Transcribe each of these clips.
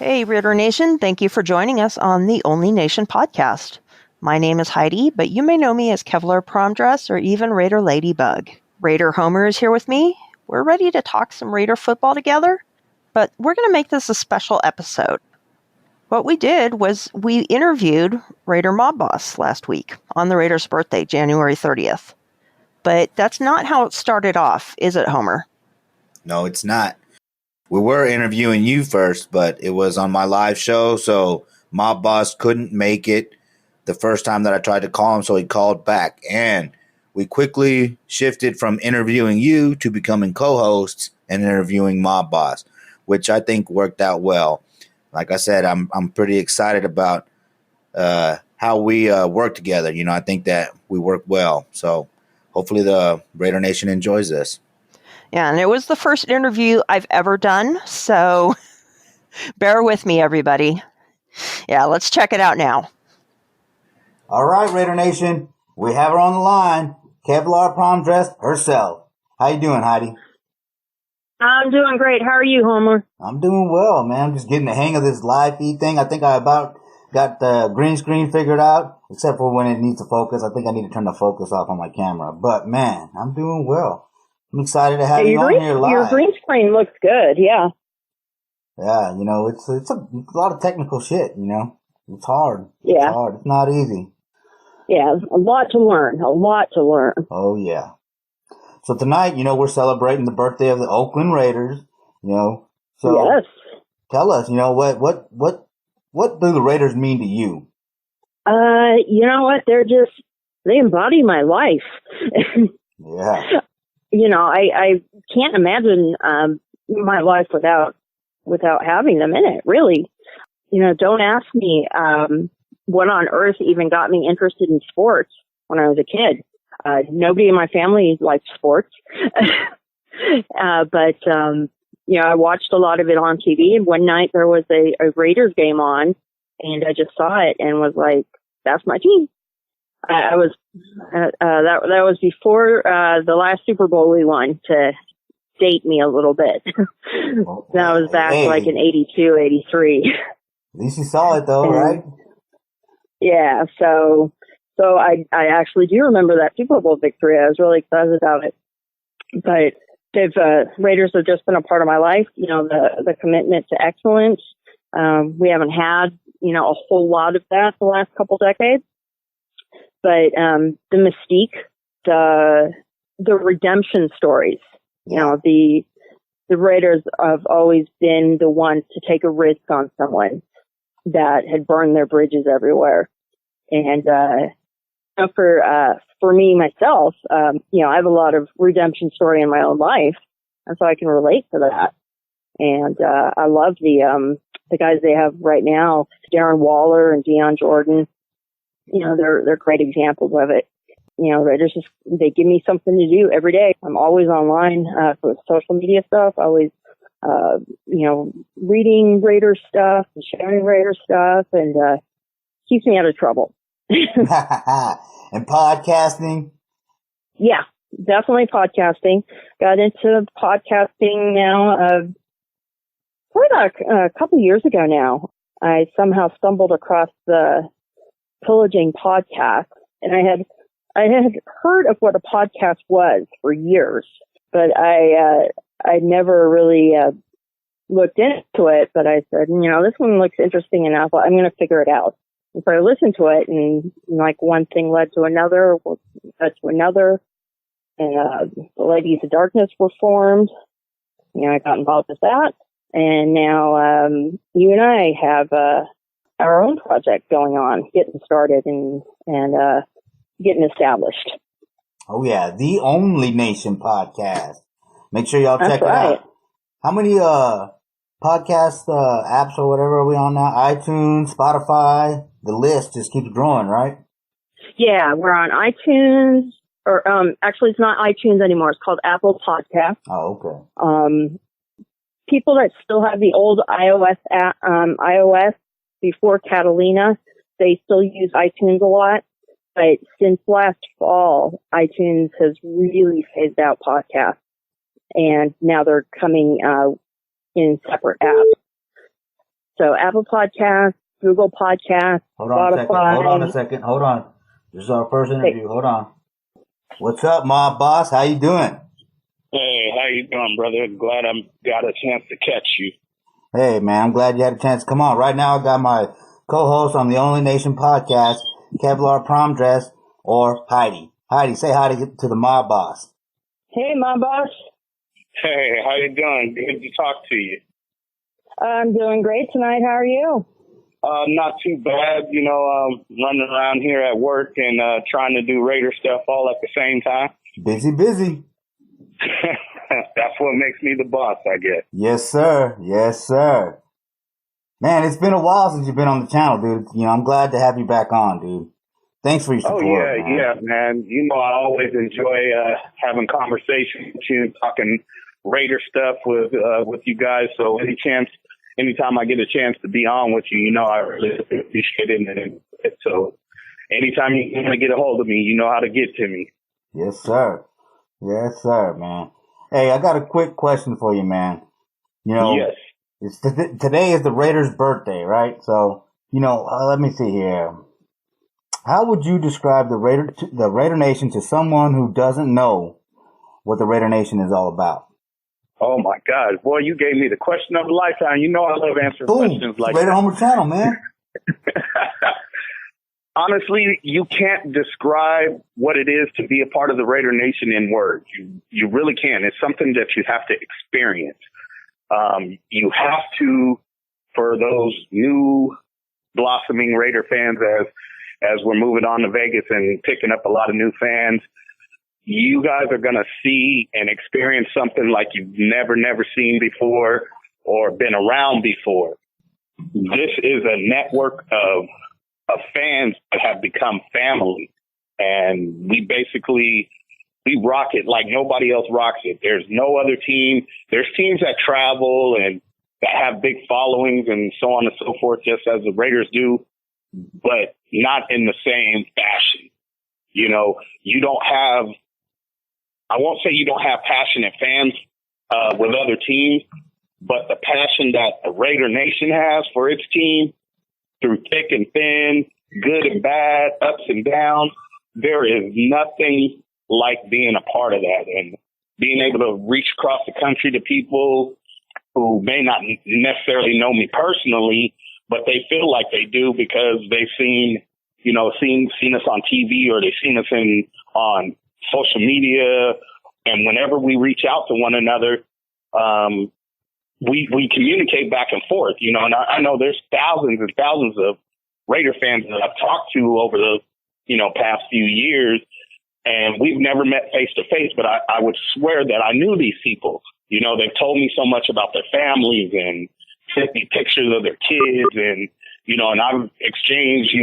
Hey, Raider Nation. Thank you for joining us on the Only Nation podcast. My name is Heidi, but you may know me as Kevlar Prom Dress or even Raider Ladybug. Raider Homer is here with me. We're ready to talk some Raider football together, but we're going to make this a special episode. What we did was we interviewed Raider Mob Boss last week on the Raiders' birthday, January 30th. But that's not how it started off, is it, Homer? No, it's not. We were interviewing you first, but it was on my live show, so Mob Boss couldn't make it the first time that I tried to call him, so he called back. And we quickly shifted from interviewing you to becoming co-hosts and interviewing Mob Boss, which I think worked out well. Like I said, I'm pretty excited about how we work together. You know, I think that we work well. So hopefully the Raider Nation enjoys this. Yeah, and it was the first interview I've ever done, so bear with me, everybody. Yeah, let's check it out now. All right, Raider Nation, we have her on the line, Kevlar Prom Dress herself. How you doing, Heidi? I'm doing great. How are you, Homer? I'm doing well, man. I'm just getting the hang of this live feed thing. I think I about got the green screen figured out, except for when it needs to focus. I think I need to turn the focus off on my camera. But, man, I'm doing well. I'm excited to have you on here live. Your green screen looks good, yeah. Yeah, you know, it's a lot of technical shit, you know. It's hard. Yeah. It's hard. It's not easy. Yeah, a lot to learn. Oh, yeah. So tonight, you know, we're celebrating the birthday of the Oakland Raiders, you know. So yes. Tell us, you know, what do the Raiders mean to you? You know what? They embody my life. Yeah. You know, I can't imagine my life without having them in it, really. You know, don't ask me what on earth even got me interested in sports when I was a kid. Nobody in my family liked sports. But you know, I watched a lot of it on TV, and one night there was a Raiders game on, and I just saw it and was like, that's my team. I was that was before the last Super Bowl we won, to date me a little bit. That was back like in 82, 83. At least you saw it though, right? Yeah, so I actually do remember that Super Bowl victory. I was really excited about it. But Raiders have just been a part of my life. You know, the commitment to excellence. We haven't had, you know, a whole lot of that the last couple decades. But the mystique, the redemption stories, you know, the Raiders have always been the ones to take a risk on someone that had burned their bridges everywhere. And you know, for me myself, you know, I have a lot of redemption story in my own life, and so I can relate to that. And I love the guys they have right now, Darren Waller and Deion Jordan. You know, they're great examples of it. You know, they give me something to do every day. I'm always online for social media stuff, always, you know, reading Raider stuff and sharing Raider stuff, and keeps me out of trouble. And podcasting? Yeah, definitely podcasting. Got into podcasting now, probably about a couple years ago now. I somehow stumbled across the Pillaging podcast, and I had heard of what a podcast was for years, but I never really looked into it. But I said, you know, this one looks interesting enough. I'm going to figure it out. And so I listened to it, and like one thing led to another, and the Ladies of Darkness were formed. You know, I got involved with that, and now you and I have our own project going on, getting started and getting established. Oh yeah, the Only Nation podcast. Make sure y'all check it out. How many podcast apps or whatever are we on now? iTunes, Spotify. The list just keeps growing, right? Yeah, we're on iTunes, or actually it's not iTunes anymore. It's called Apple Podcast. Oh, okay. People that still have the old iOS app, iOS before Catalina, they still use iTunes a lot. But since last fall, iTunes has really phased out podcasts, and now they're coming in separate apps. So Apple Podcasts, Google Podcasts, Spotify. Hold on a second. Hold on. This is our first interview. Hold on. What's up, Mob Boss? How you doing? Hey, how you doing, brother? Glad I got a chance to catch you. Hey, man, I'm glad you had a chance to come on. Right now, I got my co-host on the Only Nation podcast, Kevlar Prom Dress, or Heidi. Heidi, say hi to the Mob Boss. Hey, my boss. Hey, how you doing? Good to talk to you. I'm doing great tonight. How are you? Not too bad. Running around here at work and trying to do Raider stuff all at the same time. Busy. That's what makes me the boss, I guess. Yes, sir. Yes, sir. Man, it's been a while since you've been on the channel, dude. I'm glad to have you back on, dude. Thanks for your support. Oh, yeah, man. I always enjoy having conversations with you and talking Raider stuff with you guys. So anytime I get a chance to be on with you, I really appreciate it. And so anytime you want to get a hold of me, you know how to get to me. Yes, sir. Yes, sir, man. Hey, I got a quick question for you, man. Yes. Today is the Raiders' birthday, right? So, let me see here. How would you describe the Raider Nation to someone who doesn't know what the Raider Nation is all about? Oh my God, boy, you gave me the question of a lifetime. I love answering questions like Raider that. Homer channel, man. Honestly, you can't describe what it is to be a part of the Raider Nation in words. You really can't. It's something that you have to experience. You have to, for those new blossoming Raider fans, as we're moving on to Vegas and picking up a lot of new fans, you guys are going to see and experience something like you've never seen before or been around before. This is a network of fans that have become family, and we rock it like nobody else rocks it. There's no other team. There's teams that travel and that have big followings and so on and so forth, just as the Raiders do, but not in the same fashion. You don't have, I won't say you don't have passionate fans with other teams, but the passion that the Raider Nation has for its team, through thick and thin, good and bad, ups and downs, there is nothing like being a part of that and being able to reach across the country to people who may not necessarily know me personally, but they feel like they do because they've seen us on TV or they've seen us on social media. And whenever we reach out to one another, we communicate back and forth, and I know there's thousands and thousands of Raider fans that I've talked to over the, past few years, and we've never met face to face, but I would swear that I knew these people. They've told me so much about their families and sent me pictures of their kids and, and I've exchanged,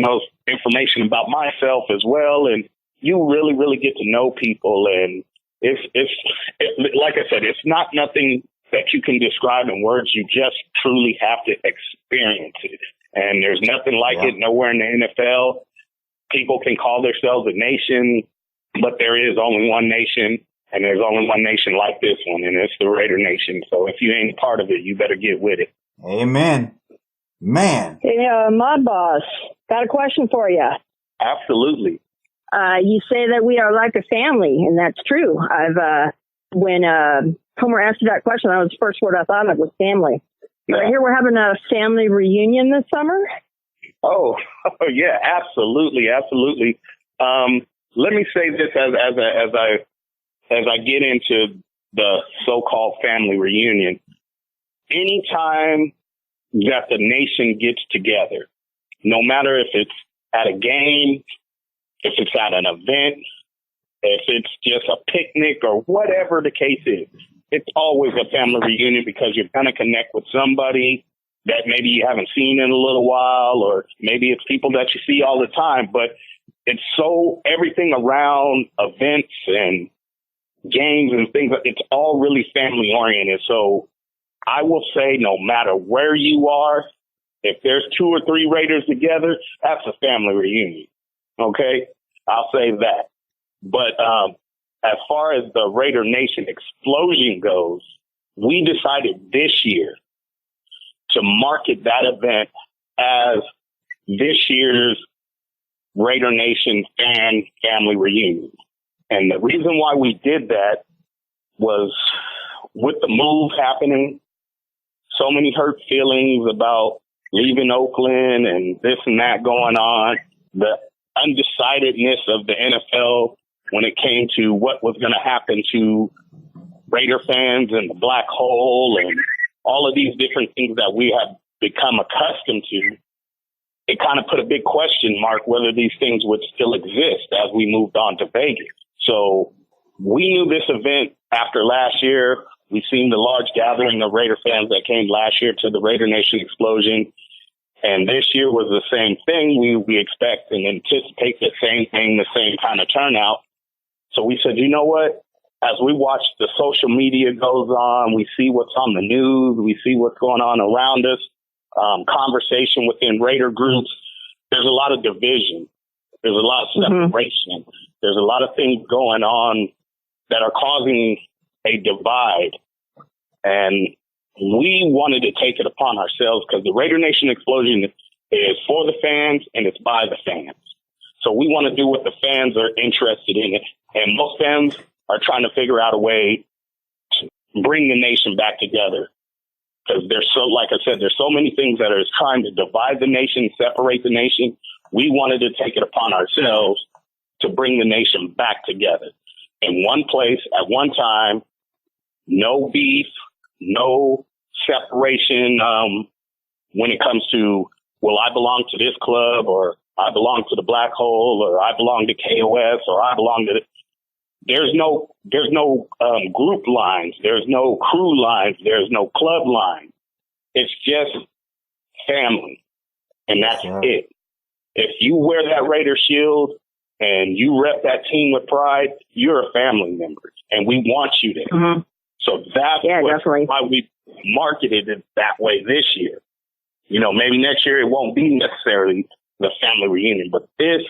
information about myself as well. And you really, really get to know people. And it's like I said, it's not nothing that you can describe in words. You just truly have to experience it. And there's nothing like it nowhere in the NFL. People can call themselves a nation, but there is only one nation, and there's only one nation like this one, and it's the Raider Nation. So if you ain't part of it, you better get with it. Amen. Man. Hey, Mod Boss, got a question for you. Absolutely. You say that we are like a family, and that's true. When Homer asked you that question, that was the first word I thought of was family. But I hear we're having a family reunion this summer. Oh yeah, absolutely. Let me say this as I get into the so-called family reunion. Anytime that the nation gets together, no matter if it's at a game, if it's at an event, if it's just a picnic or whatever the case is, it's always a family reunion because you're going to connect with somebody that maybe you haven't seen in a little while, or maybe it's people that you see all the time, but it's everything around events and games and things, it's all really family oriented. So I will say no matter where you are, if there's 2 or 3 Raiders together, that's a family reunion. Okay. I'll say that. But, as far as the Raider Nation explosion goes, we decided this year to market that event as this year's Raider Nation fan family reunion. And the reason why we did that was with the move happening, so many hurt feelings about leaving Oakland and this and that going on, the undecidedness of the NFL when it came to what was going to happen to Raider fans and the black hole and all of these different things that we have become accustomed to. It kind of put a big question mark whether these things would still exist as we moved on to Vegas. So we knew this event after last year. We've seen the large gathering of Raider fans that came last year to the Raider Nation Explosion. And this year was the same thing. We expect and anticipate the same thing, the same kind of turnout. So we said, you know what? As we watch the social media goes on, we see what's on the news, we see what's going on around us, conversation within Raider groups. There's a lot of division. There's a lot of separation. There's a lot of things going on that are causing a divide. And we wanted to take it upon ourselves because the Raider Nation Explosion is for the fans and it's by the fans. So we want to do what the fans are interested in. And most fans are trying to figure out a way to bring the nation back together. Because there's so, like I said, there's so many things that are trying to divide the nation, separate the nation. We wanted to take it upon ourselves to bring the nation back together in one place at one time. No beef, no separation when it comes to, well, I belong to this club, or I belong to the Black Hole, or I belong to KOS, or I belong to. There's no group lines. There's no crew lines. There's no club line. It's just family, and that's it. If you wear that Raider shield and you rep that team with pride, you're a family member, and we want you there. So that's why we marketed it that way this year. You know, maybe next year it won't be necessarily the family reunion, but this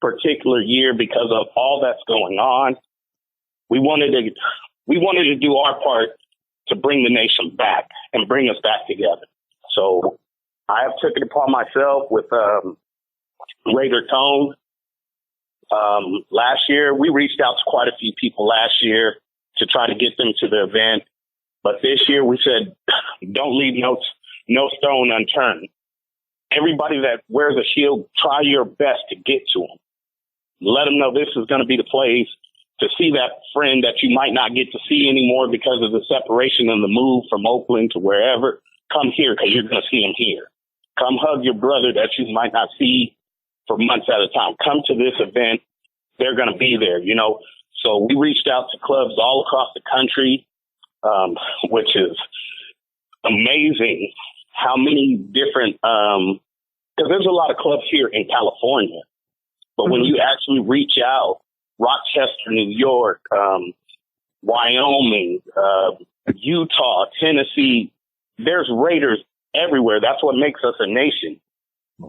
particular year, because of all that's going on, we wanted to do our part to bring the nation back and bring us back together. So I have took it upon myself with Raider Tone. Last year, we reached out to quite a few people last year to try to get them to the event. But this year we said, don't leave no stone unturned. Everybody that wears a shield, try your best to get to them. Let them know this is going to be the place to see that friend that you might not get to see anymore because of the separation and the move from Oakland to wherever. Come here because you're going to see him here. Come hug your brother that you might not see for months at a time. Come to this event. They're going to be there, you know. So we reached out to clubs all across the country, which is amazing how many different, because there's a lot of clubs here in California. But when you actually reach out, Rochester, New York, Wyoming, Utah, Tennessee, there's Raiders everywhere. That's what makes us a nation.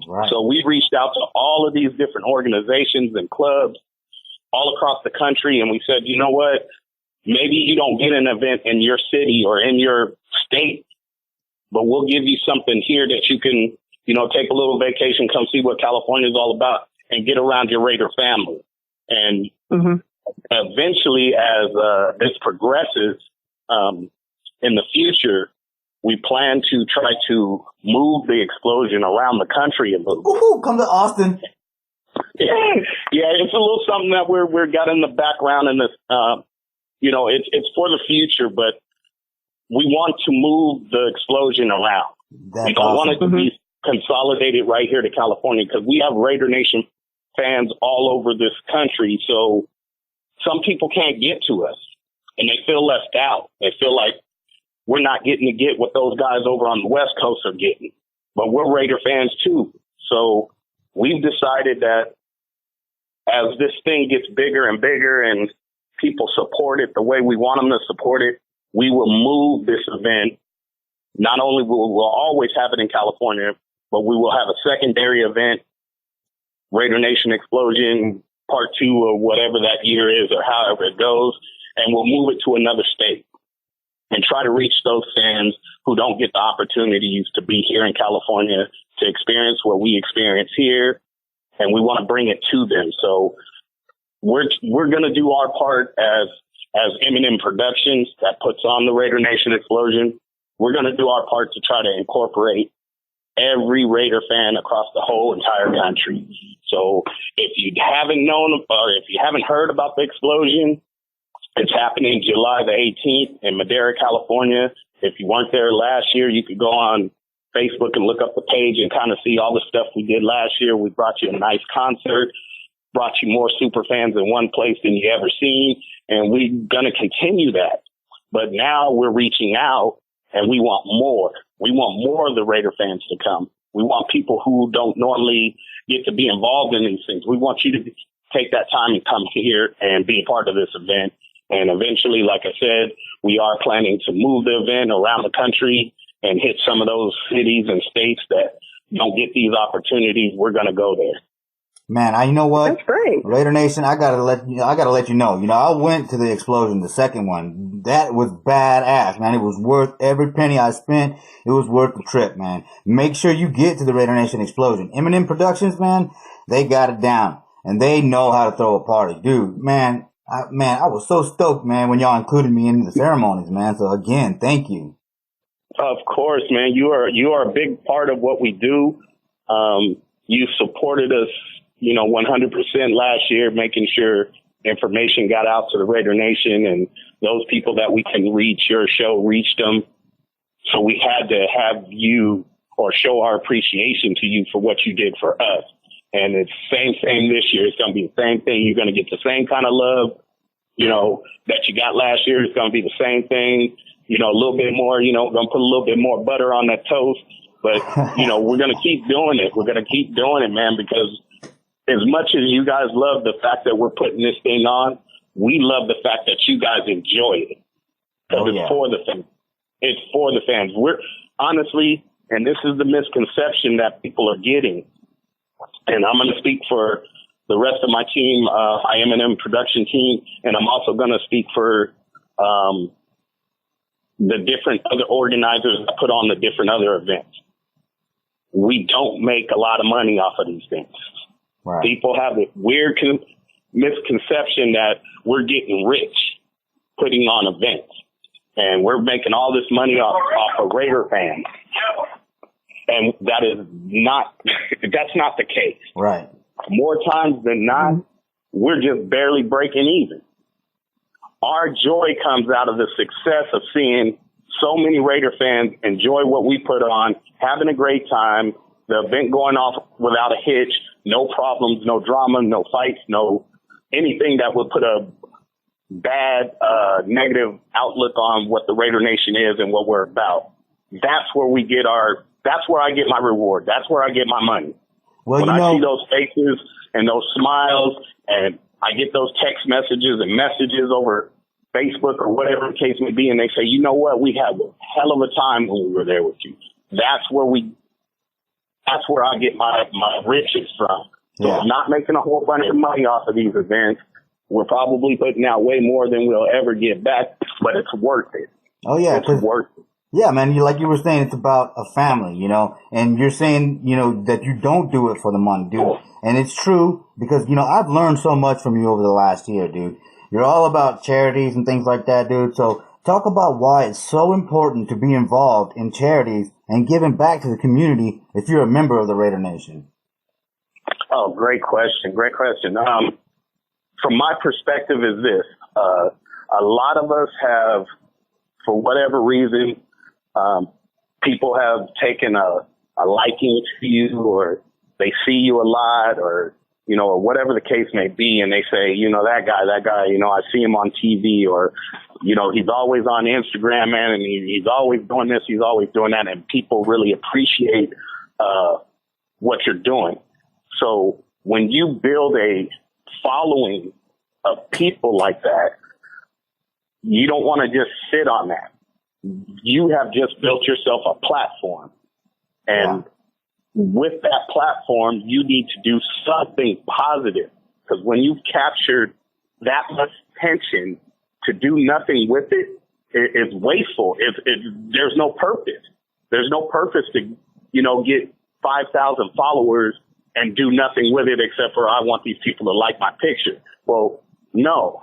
Right. So we reached out to all of these different organizations and clubs all across the country, and we said, you know what? Maybe you don't get an event in your city or in your state, but we'll give you something here that you can, you know, take a little vacation, come see what California is all about, and get around your Raider family. And eventually, as this progresses in the future, we plan to try to move the explosion around the country a little bit. Ooh, come to Austin. Yeah, it's a little something that we're got in the background, and this, you know, it's for the future, but we want to move the explosion around. We don't want it to be consolidated right here to California because we have Raider Nation fans all over this country. So some people can't get to us and they feel left out. They feel like we're not getting to get what those guys over on the West Coast are getting, but we're Raider fans too. So we've decided that as this thing gets bigger and bigger and people support it the way we want them to support it, we will move this event. Not only will we'll always have it in California, but we will have a secondary event, Raider Nation Explosion Part 2 or whatever that year is or however it goes, and we'll move it to another state. and try to reach those fans who don't get the opportunities to be here in California to experience what we experience here. And we want to bring it to them. So we're going to do our part as M&M Productions that puts on the Raider Nation Explosion. We're going to do our part to try to incorporate every Raider fan across the whole entire country. So if you haven't known or if you haven't heard about the explosion, it's happening July the 18th in Madera, California. If you weren't there last year, you could go on Facebook and look up the page and kind of see all the stuff we did last year. We brought you a nice concert, brought you more super fans in one place than you ever seen. And we're going to continue that. But now we're reaching out and we want more. We want more of the Raider fans to come. We want people who don't normally get to be involved in these things. We want you to take that time and come here and be a part of this event. And eventually, like I said, we are planning to move the event around the country and hit some of those cities and states that don't get these opportunities. We're going to go there. Man, you know what? That's great. Raider Nation, I gotta let you know. You know, I went to the explosion, the second one. That was badass, man. It was worth every penny I spent. It was worth the trip, man. Make sure you get to the Raider Nation Explosion. M&M Productions, man, they got it down. And they know how to throw a party. Dude, man, I was so stoked, man, when y'all included me in the ceremonies, man. So again, thank you. Of course, man. You are a big part of what we do. You supported us, 100% last year, making sure information got out to the Raider Nation and those people that we can reach. Your show reached them. So we had to have you or show our appreciation to you for what you did for us. And it's same this year. It's going to be the same thing. You're going to get the same kind of love, that you got last year. It's going to be the same thing, a little bit more, going to put a little bit more butter on that toast. But, we're going to keep doing it. We're going to keep doing it, man, because as much as you guys love the fact that we're putting this thing on, we love the fact that you guys enjoy it. Because it's for the fans. It's for the fans. We're honestly, and this is the misconception that people are getting, and I'm going to speak for the rest of my team, my M&M production team, and I'm also going to speak for the different other organizers that put on the different other events. We don't make a lot of money off of these things. Right. People have a weird misconception that we're getting rich putting on events, and we're making all this money off of Raider fans. And that's not the case. Right. More times than not, we're just barely breaking even. Our joy comes out of the success of seeing so many Raider fans enjoy what we put on, having a great time, the event going off without a hitch, no problems, no drama, no fights, no anything that would put a bad, negative outlook on what the Raider Nation is and what we're about. That's where that's where I get my reward. That's where I get my money. Well, when I see those faces and those smiles and I get those text messages and messages over Facebook or whatever the case may be, and they say, you know what, we had a hell of a time when we were there with you. That's where I get my riches from. So I'm not making a whole bunch of money off of these events. We're probably putting out way more than we'll ever get back, but it's worth it. Oh, yeah. It's worth it. Yeah, man, like you were saying, it's about a family, and you're saying, that you don't do it for the money, dude. And it's true because, I've learned so much from you over the last year, dude. You're all about charities and things like that, dude. So talk about why it's so important to be involved in charities and giving back to the community if you're a member of the Raider Nation. Oh, great question. Great question. From my perspective is this, a lot of us have, for whatever reason, people have taken a liking to you, or they see you a lot, or whatever the case may be, and they say, that guy, I see him on TV, or, he's always on Instagram, man, and he's always doing this, he's always doing that, and people really appreciate what you're doing. So when you build a following of people like that, you don't want to just sit on that. You have just built yourself a platform. And with that platform, you need to do something positive. Because when you've captured that much attention to do nothing with it, it's wasteful. There's no purpose. There's no purpose to, get 5,000 followers and do nothing with it except for I want these people to like my picture. Well, no.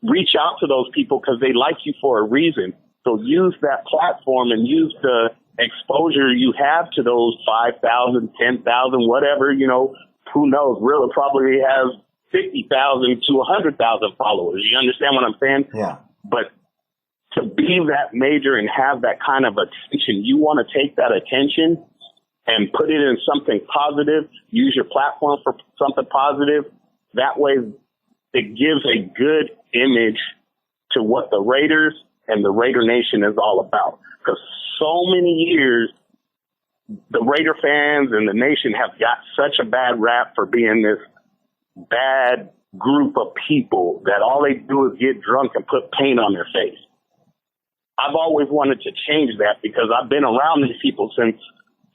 Reach out to those people because they like you for a reason. So use that platform and use the exposure you have to those 5,000, 10,000, whatever, who knows? Rilla probably has 50,000 to 100,000 followers. You understand what I'm saying? Yeah. But to be that major and have that kind of attention, you want to take that attention and put it in something positive, use your platform for something positive. That way it gives a good image to what the Raiders and the Raider Nation is all about. Because so many years, the Raider fans and the nation have got such a bad rap for being this bad group of people that all they do is get drunk and put paint on their face. I've always wanted to change that because I've been around these people since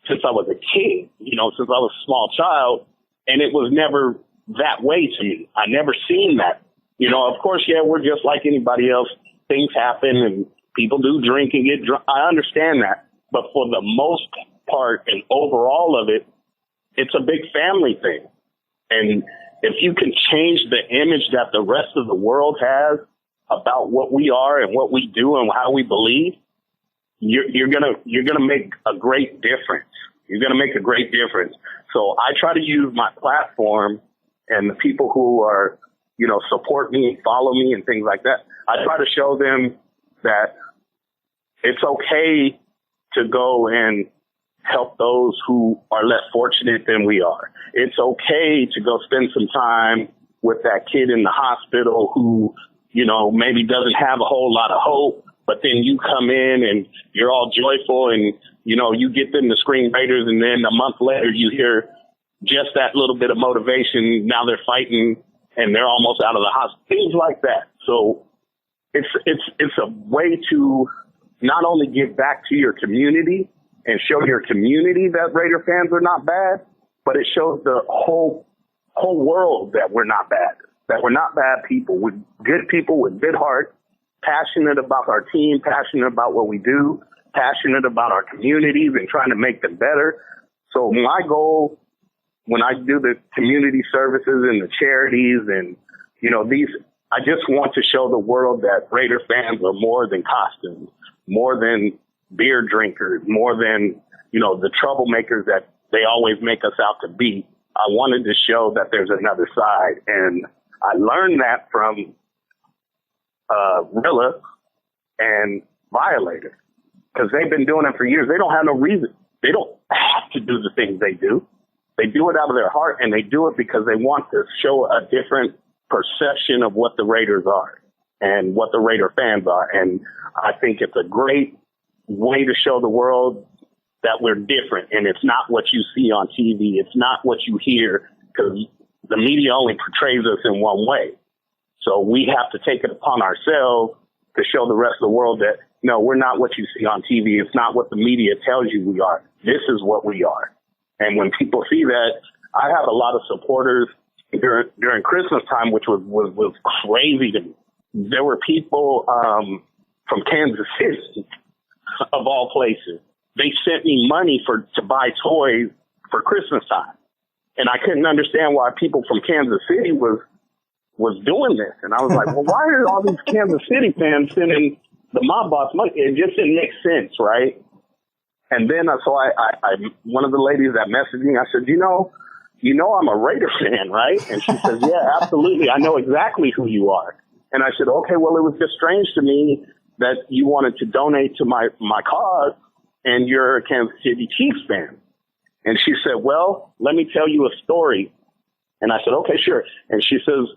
I was a kid, since I was a small child, and it was never that way to me. I never seen that. Of course, yeah, we're just like anybody else. Things happen and people do drink and get drunk. I understand that. But for the most part and overall of it, it's a big family thing. And if you can change the image that the rest of the world has about what we are and what we do and how we believe, you're gonna make a great difference. You're gonna make a great difference. So I try to use my platform and the people who are, support me and follow me and things like that. I try to show them that it's okay to go and help those who are less fortunate than we are. It's okay to go spend some time with that kid in the hospital who, maybe doesn't have a whole lot of hope, but then you come in and you're all joyful and, you get them to screen Raiders, and then a month later you hear just that little bit of motivation. Now they're fighting and they're almost out of the hospital, things like that. So it's a way to not only give back to your community and show your community that Raider fans are not bad, but it shows the whole world that we're not bad, that we're not bad people, with good heart, passionate about our team, passionate about what we do, passionate about our communities and trying to make them better. So my goal when I do the community services and the charities and, I just want to show the world that Raider fans are more than costumes, more than beer drinkers, more than, the troublemakers that they always make us out to be. I wanted to show that there's another side. And I learned that from Rilla and Violator, because they've been doing it for years. They don't have no reason. They don't have to do the things they do. They do it out of their heart, and they do it because they want to show a different perception of what the Raiders are and what the Raider fans are. And I think it's a great way to show the world that we're different, and it's not what you see on TV. It's not what you hear, because the media only portrays us in one way. So we have to take it upon ourselves to show the rest of the world that, no, we're not what you see on TV. It's not what the media tells you we are. This is what we are. And when people see that, I have a lot of supporters during Christmas time, which was crazy to me. There were people from Kansas City, of all places. They sent me money to buy toys for Christmas time. And I couldn't understand why people from Kansas City was doing this. And I was like, well, why are all these Kansas City fans sending the mob boss money? It just didn't make sense, right? And then so I one of the ladies that messaged me, I said, you know I'm a Raider fan, right? And she says, yeah, absolutely. I know exactly who you are. And I said, okay, well, it was just strange to me that you wanted to donate to my cause and you're a Kansas City Chiefs fan. And she said, well, let me tell you a story. And I said, okay, sure. And she says,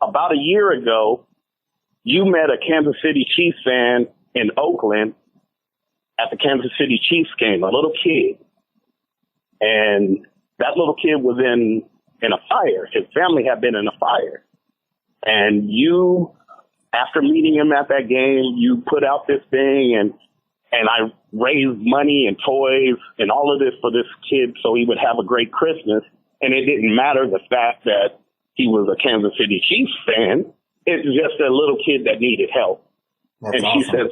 about a year ago, you met a Kansas City Chiefs fan in Oakland at the Kansas City Chiefs game, a little kid. And that little kid was in a fire. His family had been in a fire. And you, after meeting him at that game, you put out this thing and I raised money and toys and all of this for this kid so he would have a great Christmas. And it didn't matter the fact that he was a Kansas City Chiefs fan. It's just a little kid that needed help. That's and awesome. she said,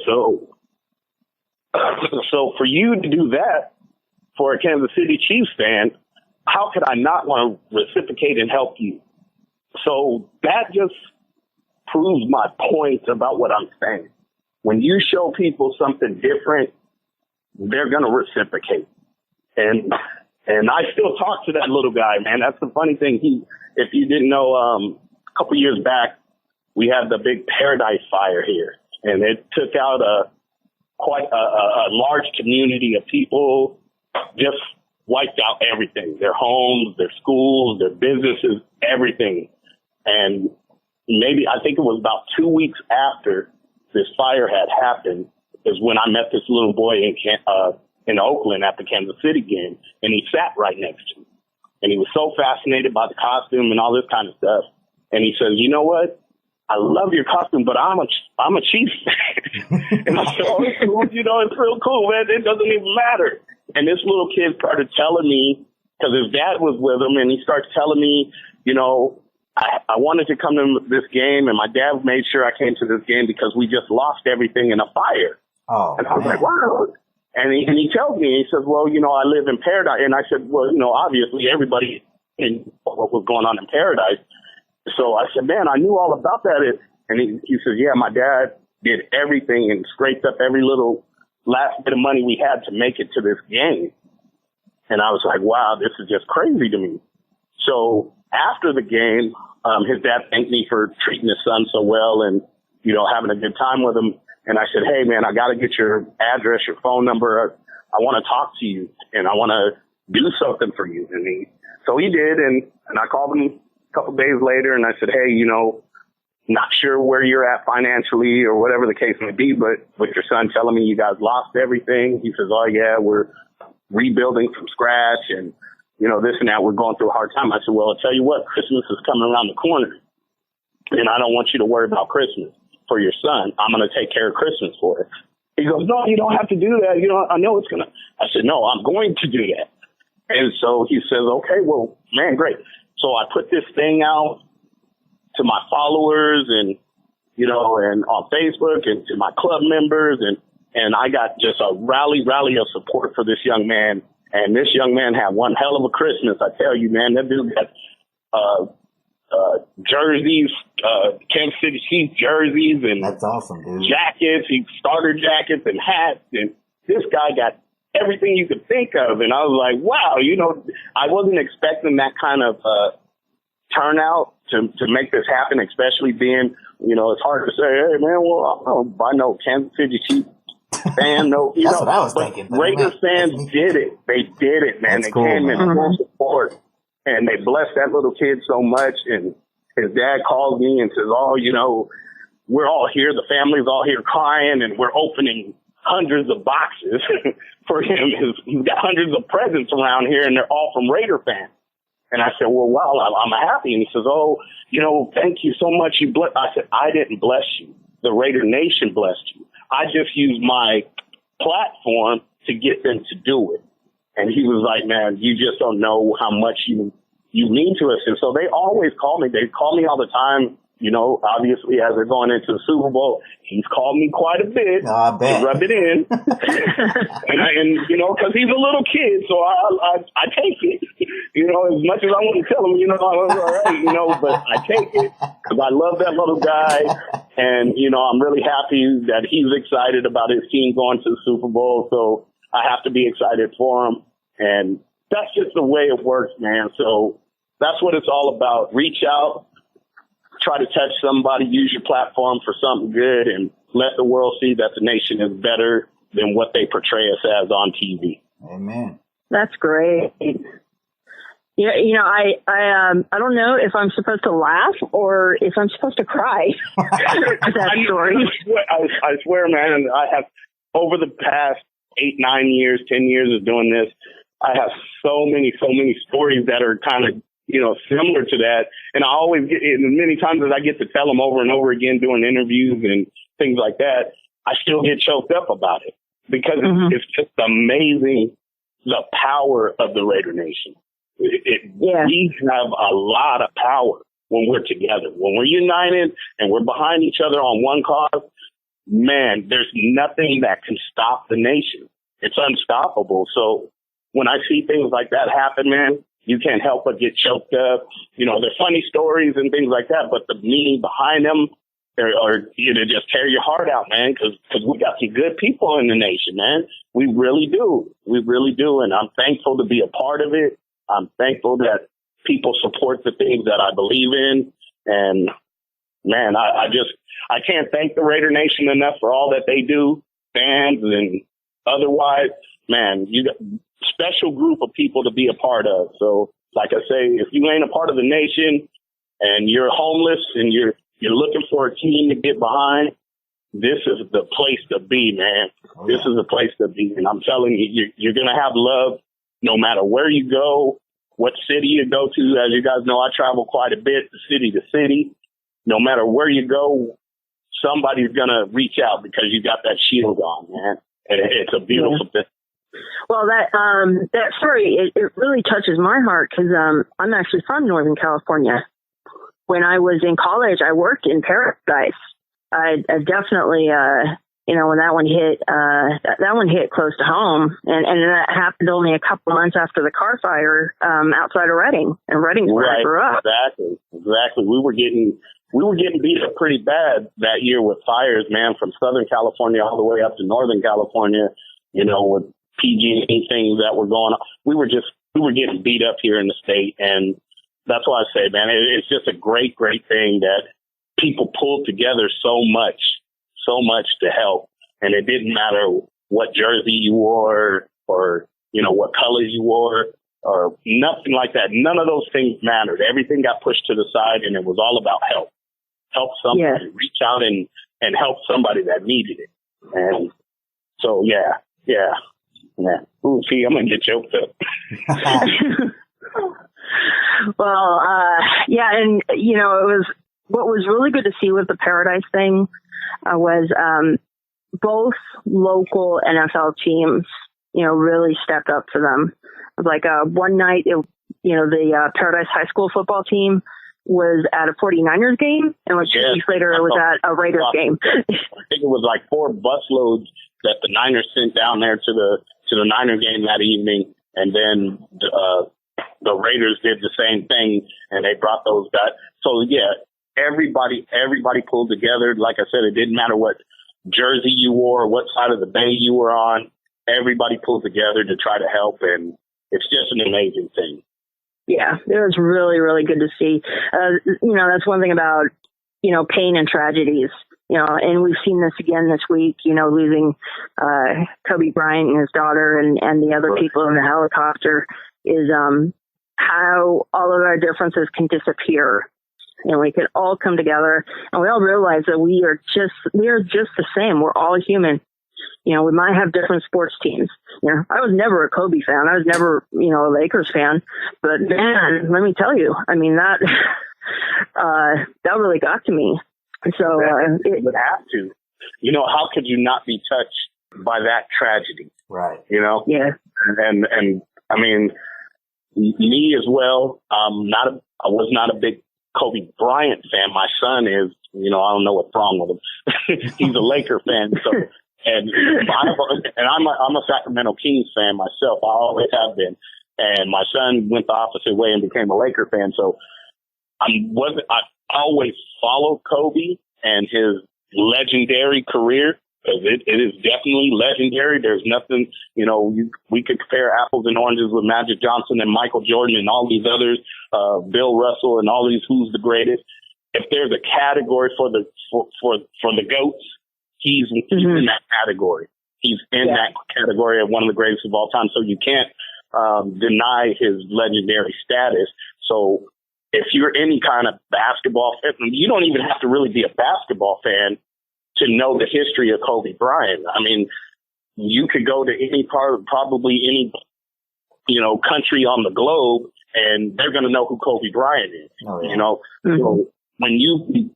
so for you to do that for a Kansas City Chiefs fan, how could I not want to reciprocate and help you? So that just proves my point about what I'm saying. When you show people something different, they're going to reciprocate. And I still talk to that little guy, man. That's the funny thing. If you didn't know, a couple years back, we had the big Paradise Fire here, and it took out quite a large community of people, just wiped out everything, their homes, their schools, their businesses, everything. And I think it was about 2 weeks after this fire had happened is when I met this little boy in Oakland at the Kansas City game, and he sat right next to me. And he was so fascinated by the costume and all this kind of stuff. And he says, you know what? I love your costume, but I'm a Chiefs fan. And I said, oh, it's cool. It's real cool, man. It doesn't even matter. And this little kid started telling me, because his dad was with him, and he starts telling me, I wanted to come to this game, and my dad made sure I came to this game because we just lost everything in a fire. Oh, and I was like, wow. And he tells me, he says, well, I live in Paradise. And I said, well, obviously everybody in what was going on in Paradise. So I said, man, I knew all about that. And he says, yeah, my dad did everything and scraped up every little last bit of money we had to make it to this game. And I was like, wow, this is just crazy to me. So after the game, his dad thanked me for treating his son so well and, having a good time with him. And I said, hey, man, I got to get your address, your phone number. I want to talk to you, and I want to do something for you. And so he did, and I called him a couple days later, and I said, hey, not sure where you're at financially or whatever the case may be, but with your son telling me you guys lost everything, he says, oh, yeah, we're rebuilding from scratch, and, this and that, we're going through a hard time. I said, well, I'll tell you what, Christmas is coming around the corner, and I don't want you to worry about Christmas for your son. I'm going to take care of Christmas for it. He goes, no, you don't have to do that. I know it's going to. I said, no, I'm going to do that. And so he says, okay, well, man, great. So I put this thing out to my followers and, and on Facebook and to my club members. And I got just a rally of support for this young man. And this young man had one hell of a Christmas. I tell you, man, that dude got, jerseys, Kansas City Chiefs jerseys, and that's awesome, dude. Jackets, starter jackets and hats, and this guy got everything you could think of. And I was like, wow, I wasn't expecting that kind of turnout to make this happen, especially being, it's hard to say, hey man, well, I don't buy no Kansas City Chiefs fan, no, that's what I was thinking. Raiders fans did it. They did it, man. They came in full support. And they blessed that little kid so much. And his dad called me and says, oh, we're all here. The family's all here crying, and we're opening hundreds of boxes for him. He's got hundreds of presents around here, and they're all from Raider fans. And I said, well, wow, I'm happy. And he says, oh, thank you so much. I said, I didn't bless you. The Raider Nation blessed you. I just used my platform to get them to do it. And he was like, man, you just don't know how much you mean to us. And so they always call me. They call me all the time, obviously as they're going into the Super Bowl. He's called me quite a bit to rub it in. and because he's a little kid, so I take it. As much as I want to tell him, I was all right, but I take it because I love that little guy. And, I'm really happy that he's excited about his team going to the Super Bowl. So I have to be excited for him. And that's just the way it works, man. So that's what it's all about. Reach out, try to touch somebody, use your platform for something good, and let the world see that the nation is better than what they portray us as on TV. Amen. That's great. I don't know if I'm supposed to laugh or if I'm supposed to cry at that story. I swear, man, I have, over the past 8, 9 years, 10 years of doing this, I have so many stories that are kind of, similar to that. And I always get, and many times as I get to tell them over and over again, doing interviews and things like that, I still get choked up about it because it's just amazing the power of the Raider Nation. We have a lot of power when we're together, when we're united and we're behind each other on one cause. man, there's nothing that can stop the nation. It's unstoppable. So when I see things like that happen, man, you can't help but get choked up. You know, they're funny stories and things like that, but the meaning behind them are just tear your heart out, man, because we got some good people in the nation, man. We really do. We really do. And I'm thankful to be a part of it. I'm thankful that people support the things that I believe in. And man, I can't thank the Raider Nation enough for all that they do, fans and otherwise. Man, you got a special group of people to be a part of. So, like I say, if you ain't a part of the nation and you're homeless and you're looking for a team to get behind, this is the place to be, man. Oh, yeah. This is the place to be. And I'm telling you, you're going to have love no matter where you go, what city you go to. As you guys know, I travel quite a bit, city to city. No matter where you go, somebody's going to reach out because you got that shield on, man. And it's a beautiful thing. Well, that story, it really touches my heart because I'm actually from Northern California. When I was in college, I worked in Paradise. I definitely, when that one hit close to home, and that happened only a couple months after the car fire outside of Redding, and Redding's where I grew up. Exactly. We were getting beat up pretty bad that year with fires, man, from Southern California all the way up to Northern California. You know, with PG&E things that were going on, we were getting beat up here in the state, and that's why I say, man, it's just a great, great thing that people pulled together so much to help. And it didn't matter what jersey you wore or, what colors you wore or nothing like that. None of those things mattered. Everything got pushed to the side, and it was all about help. Help somebody, reach out and help somebody that needed it. And so, yeah. Ooh, see, I'm going to get choked up. Well, and it was what was really good to see with the Paradise thing was both local NFL teams, really stepped up for them. Like one night, the Paradise High School football team was at a 49ers game, and like 2 weeks later, it was at a Raiders game. I think it was like 4 busloads that the Niners sent down there to the Niner game that evening, and then the Raiders did the same thing, and they brought those guys. So yeah, everybody pulled together. Like I said, it didn't matter what jersey you wore, what side of the bay you were on. Everybody pulled together to try to help, and it's just an amazing thing. Yeah, it was really, really good to see. That's one thing about, pain and tragedies, and we've seen this again this week, losing Kobe Bryant and his daughter and the other people in the helicopter is how all of our differences can disappear. And we can all come together and we all realize that we are just the same. We're all human. We might have different sports teams. I was never a Kobe fan. I was never, a Lakers fan. But man, let me tell you, I mean, that really got to me. So it would have to. How could you not be touched by that tragedy? Right. Yeah. And I mean, me as well. I was not a big Kobe Bryant fan. My son is. I don't know what's wrong with him. He's a Laker fan. So. And I'm a Sacramento Kings fan myself. I always have been. And my son went the opposite way and became a Laker fan. So I always followed Kobe and his legendary career, because it is definitely legendary. There's nothing, we could compare apples and oranges with Magic Johnson and Michael Jordan and all these others, Bill Russell and all these who's the greatest. If there's a category for the GOATs, he's in that category. He's in that category of one of the greatest of all time. So you can't deny his legendary status. So if you're any kind of basketball fan, you don't even have to really be a basketball fan to know the history of Kobe Bryant. I mean, you could go to any probably any, country on the globe, and they're going to know who Kobe Bryant is. Oh, yeah. So when you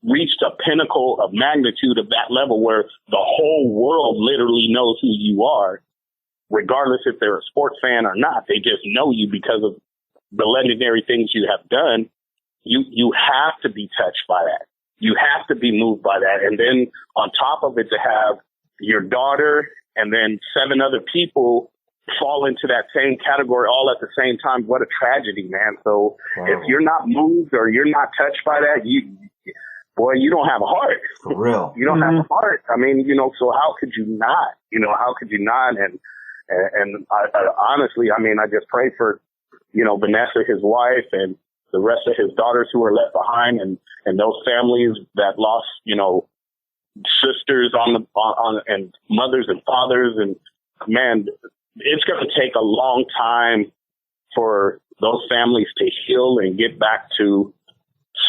reached a pinnacle of magnitude of that level where the whole world literally knows who you are, regardless if they're a sports fan or not, they just know you because of the legendary things you have done. You have to be touched by that. you have to be moved by that. And then on top of it, to have your daughter and then 7 other people fall into that same category all at the same time. What a tragedy, man. So if you're not moved or you're not touched by that, you don't have a heart. For real. You don't have a heart. I mean, so how could you not? How could you not? And I honestly, I mean, I just pray for, Vanessa, his wife, and the rest of his daughters who are left behind, and those families that lost, sisters and mothers and fathers. And man, it's going to take a long time for those families to heal and get back to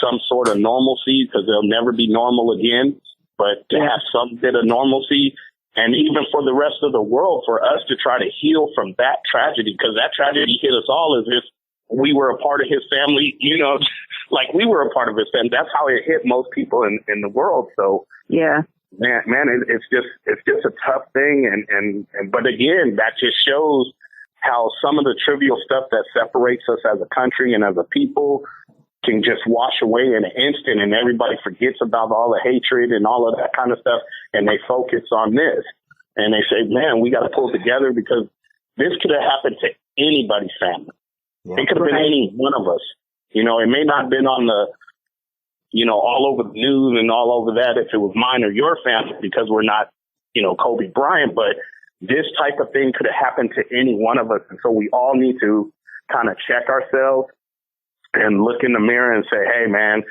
some sort of normalcy, because they'll never be normal again, but to have some bit of normalcy. And even for the rest of the world, for us to try to heal from that tragedy, because that tragedy hit us all as if we were a part of his family, like we were a part of his family. That's how it hit most people in the world. So yeah, man, it's just a tough thing. But again, that just shows how some of the trivial stuff that separates us as a country and as a people can just wash away in an instant, and everybody forgets about all the hatred and all of that kind of stuff, and they focus on this. And they say, man, we got to pull together, because this could have happened to anybody's family. Yeah. It could have been any one of us. It may not have been on the, all over the news and all over that if it was mine or your family, because we're not, Kobe Bryant, but this type of thing could have happened to any one of us. And so we all need to kind of check ourselves and look in the mirror and say, hey, man,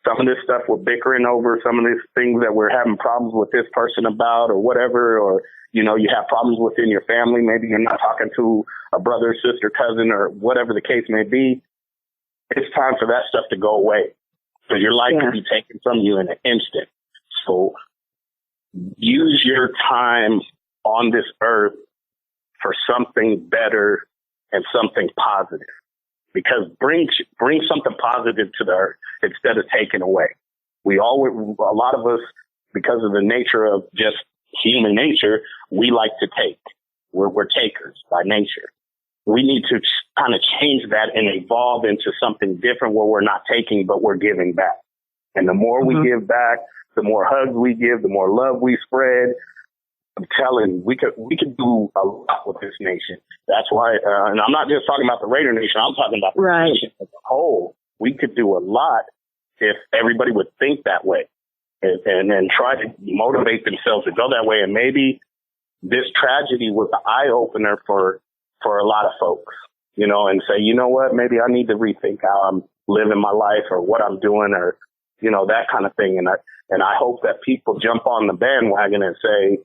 some of this stuff we're bickering over, some of these things that we're having problems with this person about or whatever, or, you have problems within your family. Maybe you're not talking to a brother, sister, cousin, or whatever the case may be. It's time for that stuff to go away, because your life can be taken from you in an instant. So use your time on this earth for something better and something positive. Because bring something positive to the earth instead of taking away. A lot of us, because of the nature of just human nature, we like to take. We're takers by nature. We need to kind of change that and evolve into something different, where we're not taking, but we're giving back. And the more we give back, the more hugs we give, the more love we spread. I'm telling you, we could do a lot with this nation. That's why, and I'm not just talking about the Raider Nation. I'm talking about the nation as a whole. We could do a lot if everybody would think that way, and then try to motivate themselves to go that way. And maybe this tragedy was an eye opener for a lot of folks, and say, you know what, maybe I need to rethink how I'm living my life or what I'm doing, or that kind of thing. And I hope that people jump on the bandwagon and say,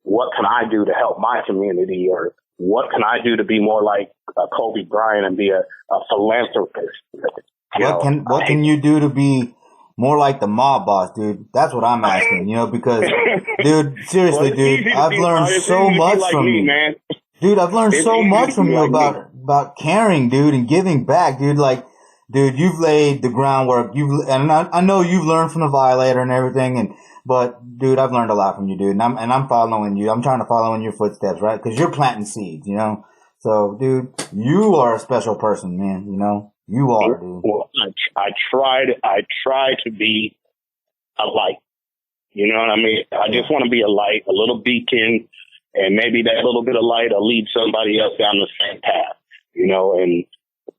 what can I do to help my community? Or what can I do to be more like Kobe Bryant and be a philanthropist? What can you do to be more like the mob boss, dude? That's what I'm asking, because, dude, seriously, dude, I've learned so much from you, man. Dude, I've learned so much from you about caring, dude, and giving back, dude. Like, dude, you've laid the groundwork. And I know you've learned from the Violator and everything, but dude, I've learned a lot from you, dude, and I'm following you. I'm trying to follow in your footsteps, right? Because you're planting seeds, So, dude, you are a special person, man. You are, dude. Well, I try to be a light. You know what I mean? I just want to be a light, a little beacon, and maybe that little bit of light will lead somebody else down the same path. And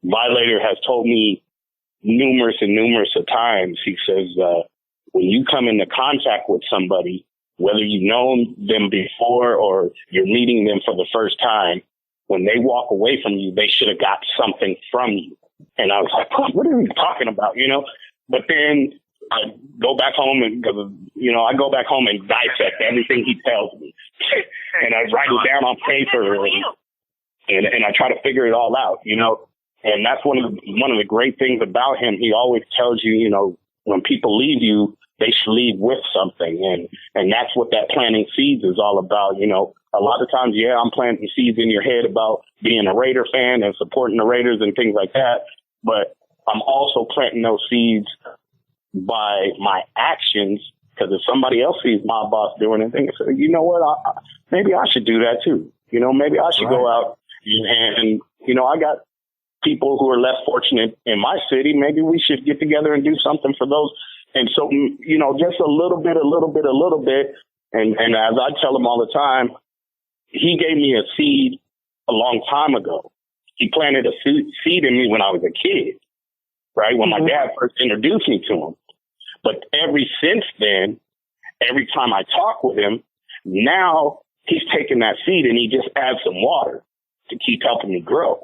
Violator has told me numerous of times. He says, when you come into contact with somebody, whether you've known them before or you're meeting them for the first time, when they walk away from you, they should have got something from you. And I was like, what are you talking about? But then I go back home and dissect everything he tells me. And I write it down on paper and I try to figure it all out, And that's one of the great things about him. He always tells you, when people leave you, they should leave with something. And that's what that planting seeds is all about. A lot of times, I'm planting seeds in your head about being a Raider fan and supporting the Raiders and things like that. But I'm also planting those seeds by my actions, because if somebody else sees my boss doing it, they say, you know what, maybe I should do that too. Maybe I should go out and I got people who are less fortunate in my city. Maybe we should get together and do something for those And so, you know, just a little bit. And as I tell him all the time, he gave me a seed a long time ago. He planted a seed in me when I was a kid, right? When my dad first introduced me to him. But since then, every time I talk with him, now he's taking that seed and he just adds some water to keep helping me grow.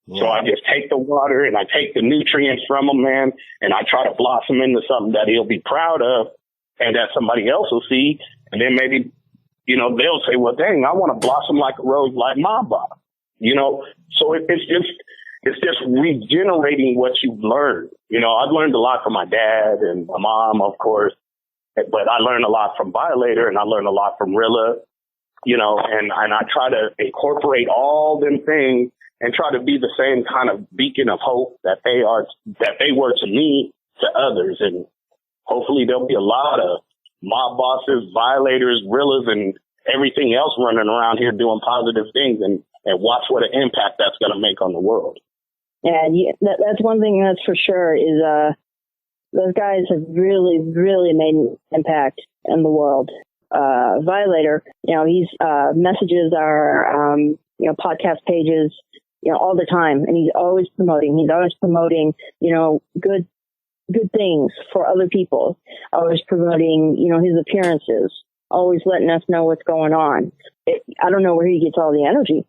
Yeah. So I just take the water and I take the nutrients from him, man, and I try to blossom into something that he'll be proud of and that somebody else will see. And then maybe, you know, they'll say, well, dang, I want to blossom like a rose like my Bob. You know, so it's just regenerating what you've learned. You know, I've learned a lot from my dad and my mom, of course, but I learned a lot from Violator and I learned a lot from Rilla, you know, and I try to incorporate all them things and try to be the same kind of beacon of hope that they were to me, to others. And hopefully there'll be a lot of mob bosses, violators, Rillas, and everything else running around here doing positive things and watch what an impact that's going to make on the world. Yeah, that's one thing that's for sure is those guys have really, really made an impact in the world. Violator, you know, he's messages our podcast pages, you know, all the time, and he's always promoting, you know, good things for other people, always promoting, you know, his appearances, always letting us know what's going on. I don't know where he gets all the energy.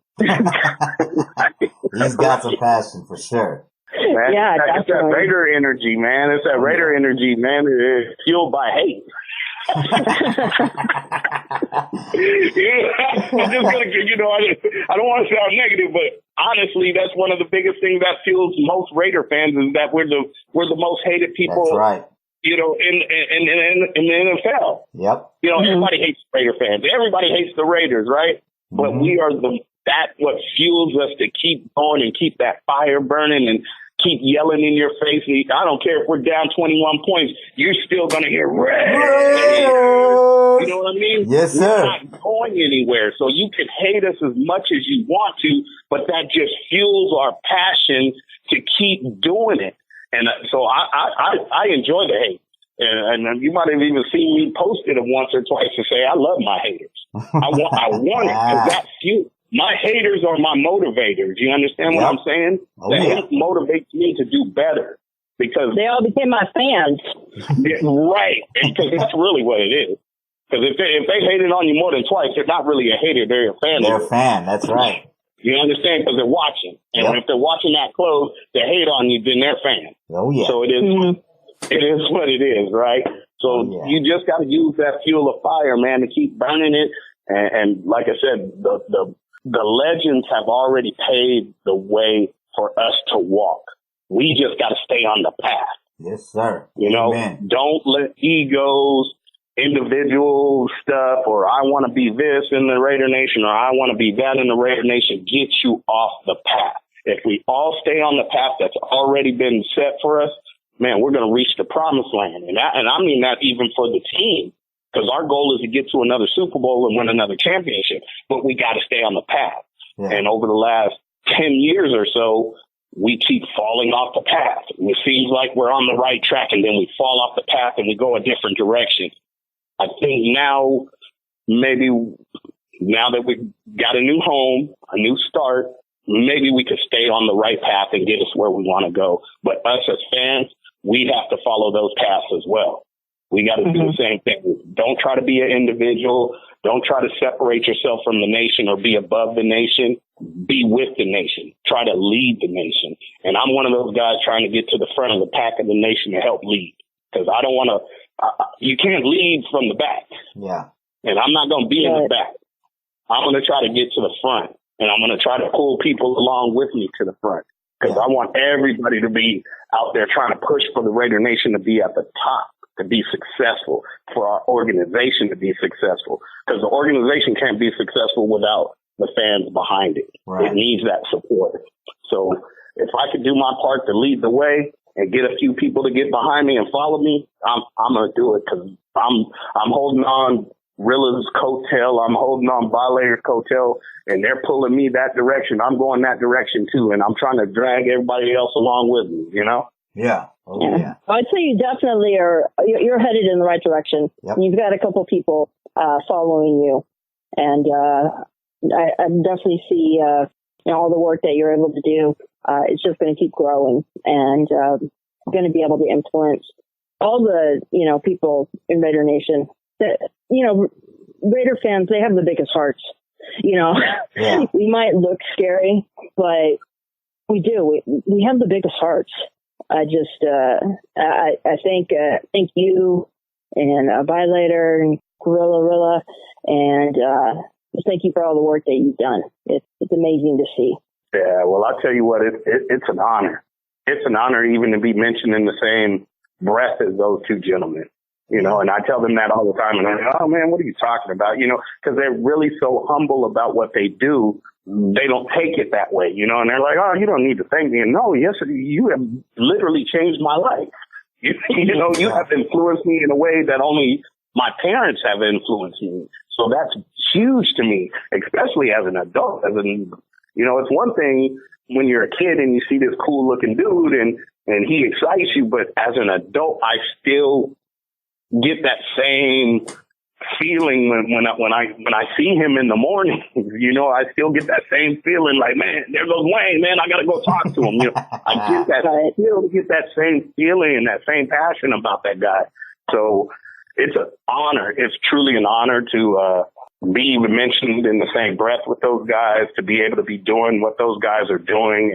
He's got some passion for sure. Man, yeah, it's that Raider energy, man. It's that Raider energy, man. It's fueled by hate. I'm just gonna, you know, I don't want to sound negative, but honestly, that's one of the biggest things that fuels most Raider fans is that we're the most hated people. That's right. You know, in the NFL. Yep. You know, everybody hates Raider fans. Everybody hates the Raiders, right? But we are what fuels us to keep going and keep that fire burning and keep yelling in your face. And I don't care if we're down 21 points, you're still going to hear Raiders. You know what I mean? Yes, sir. We're not going anywhere. So you can hate us as much as you want to, but that just fuels our passion to keep doing it. And so I enjoy the hate. And you might have even seen me post it once or twice to say, I love my haters. I want it because that's you. My haters are my motivators. You understand what I'm saying? The hate motivates me to do better because they all became my fans. Right. Because that's really what it is. Because if they hated on you more than twice, they're not really a hater. They're a fan. They're a fan. That's right. You understand? Because they're watching. And if they're watching that close, they hate on you, then they're fans. Oh, yeah. So it is what it is, right? So you just got to use that fuel of fire, man, to keep burning it. And like I said, the legends have already paved the way for us to walk. We just got to stay on the path. Yes, sir. You know, don't let egos, individual stuff, or I want to be this in the Raider Nation, or I want to be that in the Raider Nation, get you off the path. If we all stay on the path that's already been set for us, man, we're going to reach the promised land. And I mean that even for the team. Because our goal is to get to another Super Bowl and win another championship. But we got to stay on the path. Yeah. And over the last 10 years or so, we keep falling off the path. It seems like we're on the right track, and then we fall off the path and we go a different direction. I think now that we've got a new home, a new start, maybe we could stay on the right path and get us where we want to go. But us as fans, we have to follow those paths as well. We got to do the same thing. Don't try to be an individual. Don't try to separate yourself from the nation or be above the nation. Be with the nation. Try to lead the nation. And I'm one of those guys trying to get to the front of the pack of the nation to help lead. Because I don't want to, you can't lead from the back. Yeah. And I'm not going to be in the back. I'm going to try to get to the front. And I'm going to try to pull people along with me to the front. Because I want everybody to be out there trying to push for the Raider Nation to be at the top, to be successful, for our organization to be successful. Because the organization can't be successful without the fans behind it. Right. It needs that support. So if I could do my part to lead the way and get a few people to get behind me and follow me, I'm going to do it because I'm holding on Rilla's coattail. I'm holding on Violator's coattail, and they're pulling me that direction. I'm going that direction too, and I'm trying to drag everybody else along with me, you know? Yeah. Oh, yeah. I'd say you definitely you're headed in the right direction. Yep. You've got a couple people following you, and I definitely see all the work that you're able to do. It's just going to keep growing, and going to be able to influence all the people in Raider Nation. That Raider fans, they have the biggest hearts. Yeah. We might look scary, but we do. We have the biggest hearts. I just, I think you and Violator and Gorilla, and just thank you for all the work that you've done. It's amazing to see. Yeah, well, I'll tell you what, it's an honor. It's an honor even to be mentioned in the same breath as those two gentlemen. And I tell them that all the time, and I'm like, oh man, what are you talking about? Because they're really so humble about what they do. They don't take it that way, and they're like, oh, you don't need to thank me. And no, yes, you have literally changed my life. You have influenced me in a way that only my parents have influenced me. So that's huge to me, especially as an adult. It's one thing when you're a kid and you see this cool looking dude and he excites you, but as an adult, I still get that same feeling when I see him in the morning. I still get that same feeling like, man, there goes Wayne, man, I gotta go talk to him. I still get that same feeling and that same passion about that guy. So it's an honor. It's truly an honor to be mentioned in the same breath with those guys, to be able to be doing what those guys are doing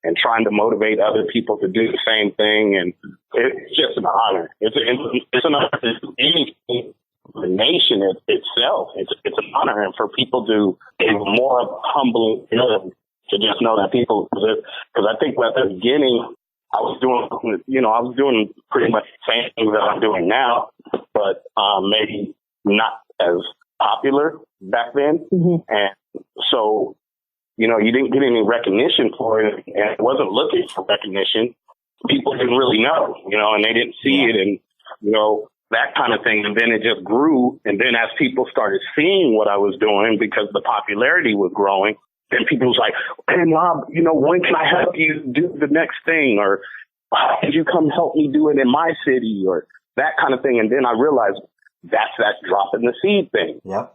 and trying to motivate other people to do the same thing. And it's just an honor. It's an honor to do anything. The nation itself, it's an honor, and for people to be more of a humbling feeling to just know that people, because I think at the beginning I was doing pretty much the same thing that I'm doing now, but maybe not as popular back then. Mm-hmm. And so, you didn't get any recognition for it, and it wasn't looking for recognition. People didn't really know, and they didn't see it, and, that kind of thing. And then it just grew. And then as people started seeing what I was doing, because the popularity was growing, then people was like, hey, Rob, when can I help you do the next thing? Or could you come help me do it in my city? Or that kind of thing. And then I realized that's that dropping the seed thing. Yep.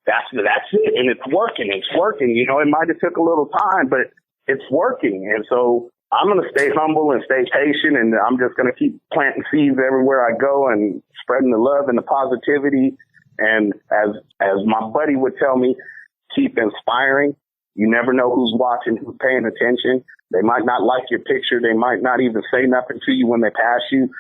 That's it. And it's working. It might have took a little time, but it's working. And so I'm going to stay humble and stay patient, and I'm just going to keep planting seeds everywhere I go and spreading the love and the positivity. And as my buddy would tell me, keep inspiring. You never know who's watching, who's paying attention. They might not like your picture. They might not even say nothing to you when they pass you,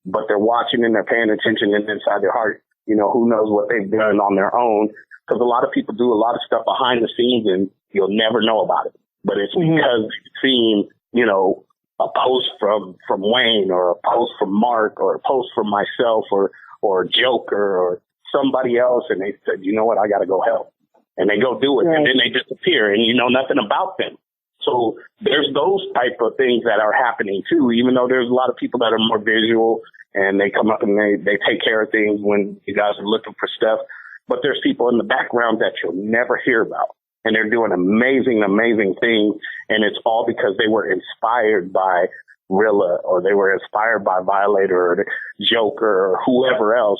but they're watching and they're paying attention, and inside their heart, who knows what they've done on their own. Because a lot of people do a lot of stuff behind the scenes and you'll never know about it. But it's because you've seen, a post from Wayne, or a post from Mark, or a post from myself, or Joker, or somebody else, and they said, you know what, I got to go help. And they go do it, right. And then they disappear, and you know nothing about them. So there's those type of things that are happening too, even though there's a lot of people that are more visual, and they come up and they take care of things when you guys are looking for stuff. But there's people in the background that you'll never hear about. And they're doing amazing, amazing things. And it's all because they were inspired by Rilla, or they were inspired by Violator, or the Joker, or whoever else,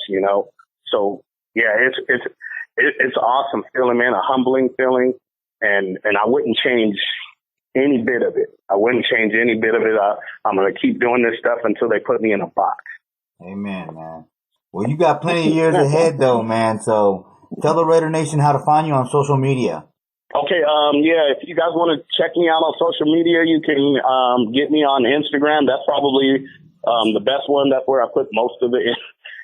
So yeah, it's awesome feeling, man, a humbling feeling. And I wouldn't change any bit of it. I'm going to keep doing this stuff until they put me in a box. Amen, man. Well, you got plenty of years ahead though, man. So tell the Raider Nation how to find you on social media. Okay, if you guys want to check me out on social media, you can get me on Instagram. That's probably the best one. That's where I put most of the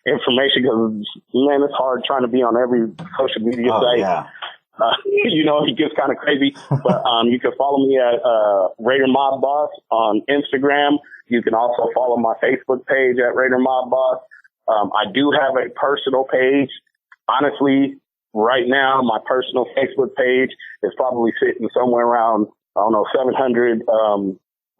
information, because, man, it's hard trying to be on every social media site. Yeah. It gets kind of crazy. But you can follow me at Raider Mob Boss on Instagram. You can also follow my Facebook page at Raider Mob Boss. I do have a personal page. Honestly, right now, my personal Facebook page is probably sitting somewhere around, 700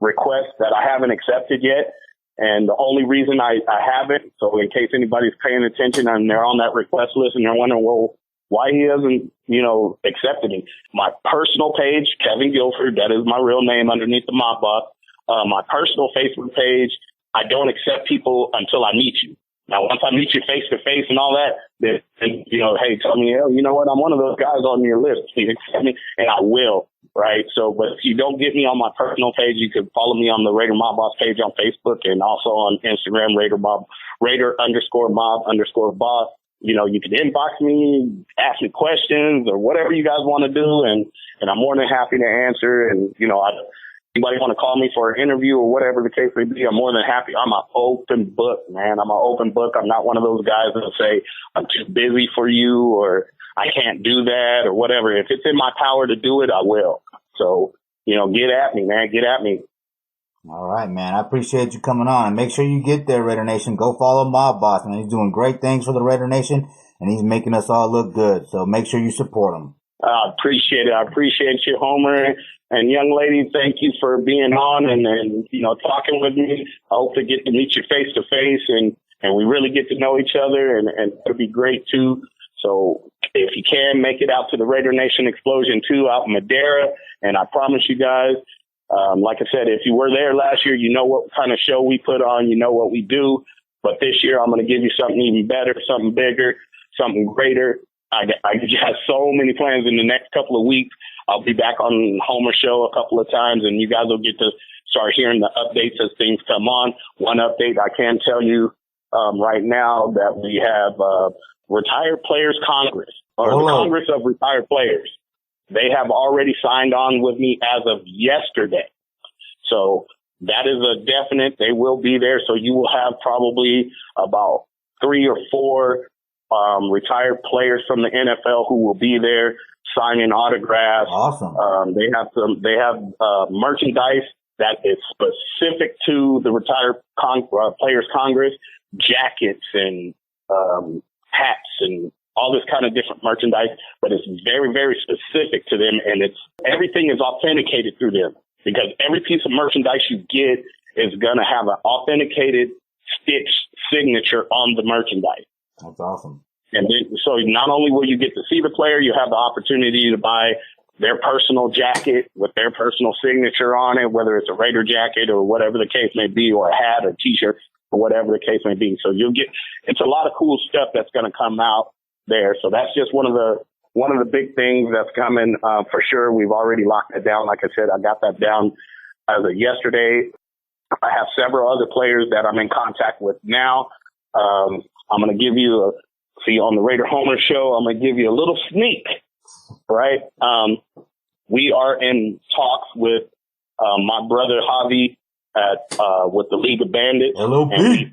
requests that I haven't accepted yet. And the only reason I haven't, so in case anybody's paying attention and they're on that request list and they're wondering, well, why he hasn't, accepted me. My personal page, Kevin Guilford, that is my real name underneath the Mob Boss. My personal Facebook page, I don't accept people until I meet you. Now, once I meet you face to face and all that, then, hey, tell me, you know what? I'm one of those guys on your list. You accept me, and I will, right? So, but if you don't get me on my personal page, you can follow me on the Raider Mob Boss page on Facebook and also on Instagram, Raider_Mob_Boss. You can inbox me, ask me questions or whatever you guys want to do, and I'm more than happy to answer. And, anybody want to call me for an interview or whatever the case may be, I'm more than happy. I'm an open book, man. I'm an open book. I'm not one of those guys that'll say I'm too busy for you or I can't do that or whatever. If it's in my power to do it, I will. So, get at me, man. Get at me. All right, man. I appreciate you coming on. And make sure you get there, Raider Nation. Go follow Mob Boss, man. He's doing great things for the Raider Nation, and he's making us all look good. So make sure you support him. I appreciate it. I appreciate you, Homer. And young lady, thank you for being on and talking with me. I hope to get to meet you face to face and we really get to know each other and it'll be great too. So if you can make it out to the Raider Nation Explosion 2 out in Madera, and I promise you guys, like I said, if you were there last year, you know what kind of show we put on, you know what we do. But this year, I'm going to give you something even better, something bigger, something greater. I got so many plans in the next couple of weeks. I'll be back on Homer Show a couple of times, and you guys will get to start hearing the updates as things come on. One update I can tell you right now that we have Retired Players Congress, or the Congress of Retired Players. They have already signed on with me as of yesterday. So that is a definite. They will be there. So you will have probably about 3 or 4 retired players from the NFL who will be there signing autographs. Awesome. They have merchandise that is specific to the Retired Players Congress, jackets and hats and all this kind of different merchandise, but it's very, very specific to them, and everything is authenticated through them, because every piece of merchandise you get is going to have an authenticated stitched signature on the merchandise. That's awesome. And then, so not only will you get to see the player, you have the opportunity to buy their personal jacket with their personal signature on it, whether it's a Raider jacket or whatever the case may be, or a hat or T-shirt or whatever the case may be. So it's a lot of cool stuff that's going to come out there. So that's just one of the big things that's coming for sure. We've already locked it down. Like I said, I got that down as of yesterday. I have several other players that I'm in contact with now. I'm going to give you on the Raider Homer Show, I'm going to give you a little sneak, right? We are in talks with my brother Javi with the League of Bandits. LOP. And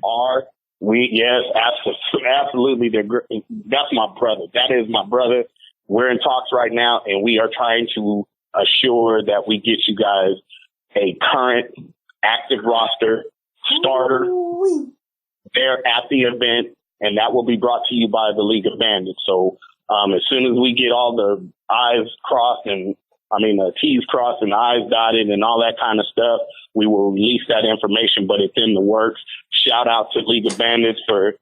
yes, absolutely. That's my brother. That is my brother. We're in talks right now, and we are trying to assure that we get you guys a current active roster starter there at the event, and that will be brought to you by the League of Bandits. So as soon as we get all the I's crossed and the T's crossed and the I's dotted and all that kind of stuff, we will release that information, but it's in the works. Shout out to League of Bandits for,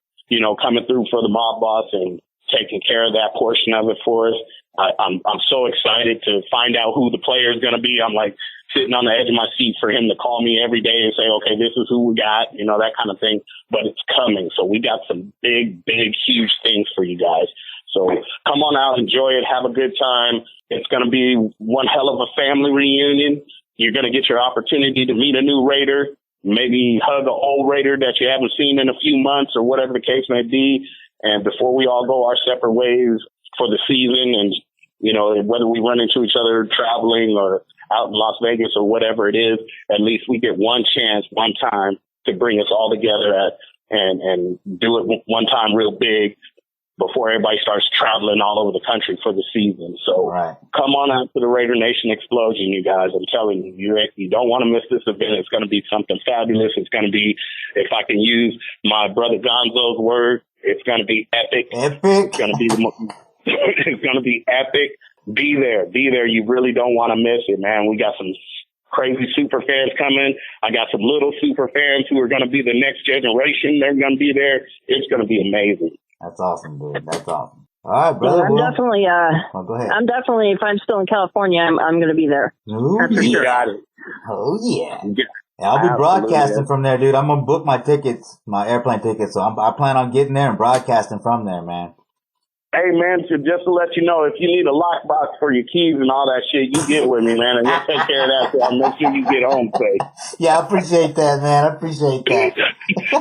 coming through for the Mob Boss and taking care of that portion of it for us. I'm so excited to find out who the player is going to be. I'm like sitting on the edge of my seat for him to call me every day and say, okay, this is who we got, that kind of thing. But it's coming. So we got some big, big, huge things for you guys. So come on out, enjoy it, have a good time. It's going to be one hell of a family reunion. You're going to get your opportunity to meet a new Raider, maybe hug an old Raider that you haven't seen in a few months or whatever the case may be. And before we all go our separate ways for the season, and, whether we run into each other traveling or out in Las Vegas or whatever it is, at least we get one chance, one time to bring us all together and do it one time real big before everybody starts traveling all over the country for the season. So Come on out to the Raider Nation Explosion, you guys. I'm telling you, you don't want to miss this event. It's going to be something fabulous. It's going to be, if I can use my brother Gonzo's word, it's going to be epic. It's going to be it's going to be epic. Be there. You really don't want to miss it, man. We got some crazy super fans coming. I got some little super fans who are going to be the next generation. They're going to be there. It's going to be amazing. That's awesome, dude. That's awesome. All right, brother. I'm definitely, go ahead. I'm definitely, if I'm still in California, I'm going to be there. Ooh, that's for sure. Got it. Oh, yeah. Yeah, I'll be broadcasting from there, dude. I'm gonna book my tickets, my airplane tickets. So I plan on getting there and broadcasting from there, man. Hey, man, so just to let you know, if you need a lockbox for your keys and all that shit, you get with me, man, and we'll take care of that. So I'll make sure you get home safe. Yeah, I appreciate that, man. I appreciate that.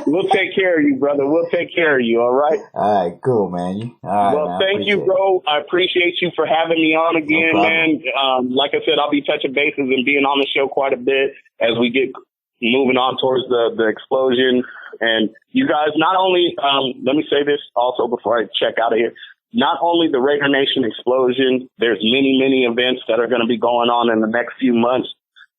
We'll take care of you, brother. We'll take care of you, all right? All right, cool, man. All right, well, man, thank you, bro. I appreciate you for having me on again, man. Like I said, I'll be touching bases and being on the show quite a bit as we get moving on towards the explosion. And you guys, not only, let me say this also before I check out of here. Not only the Raider Nation explosion, there's many, many events that are going to be going on in the next few months.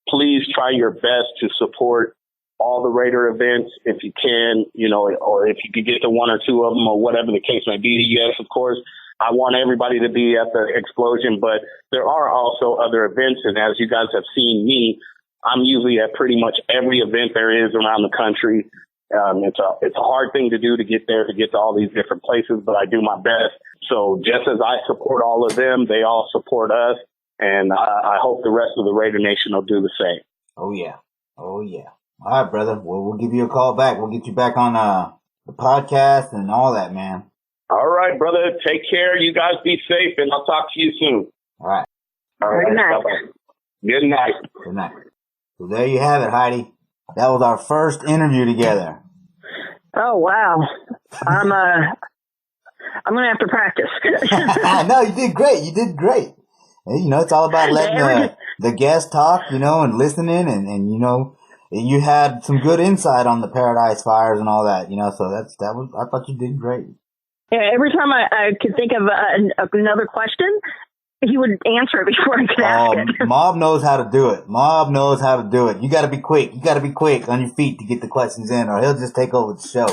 Please try your best to support all the Raider events if you can, you know, or if you could get to one or two of them or whatever the case may be. Yes, of course, I want everybody to be at the explosion, but there are also other events. And as you guys have seen me, I'm usually at pretty much every event there is around the country. It's a hard thing to do to get there, to get to all these different places, but I do my best. So just as I support all of them, they all support us. And I hope the rest of the Raider Nation will do the same. Oh, yeah. Oh, yeah. All right, brother. Well, we'll give you a call back. We'll get you back on the podcast and all that, man. All right, brother. Take care. You guys be safe, and I'll talk to you soon. All right. All right. Good night. Bye-bye. Good night. Good night. So there you have it, Heidi. That was our first interview together. Oh, wow. I'm going to have to practice. No, you did great. You did great. And, you know, it's all about letting the guests talk, you know, and listening. And, you know, you had some good insight on the Paradise Fires and all that, you know, so I thought you did great. Yeah, every time I could think of another question, he would answer it before I could ask it. Mob knows how to do it. Mob knows how to do it. You got to be quick. You got to be quick on your feet to get the questions in, or he'll just take over the show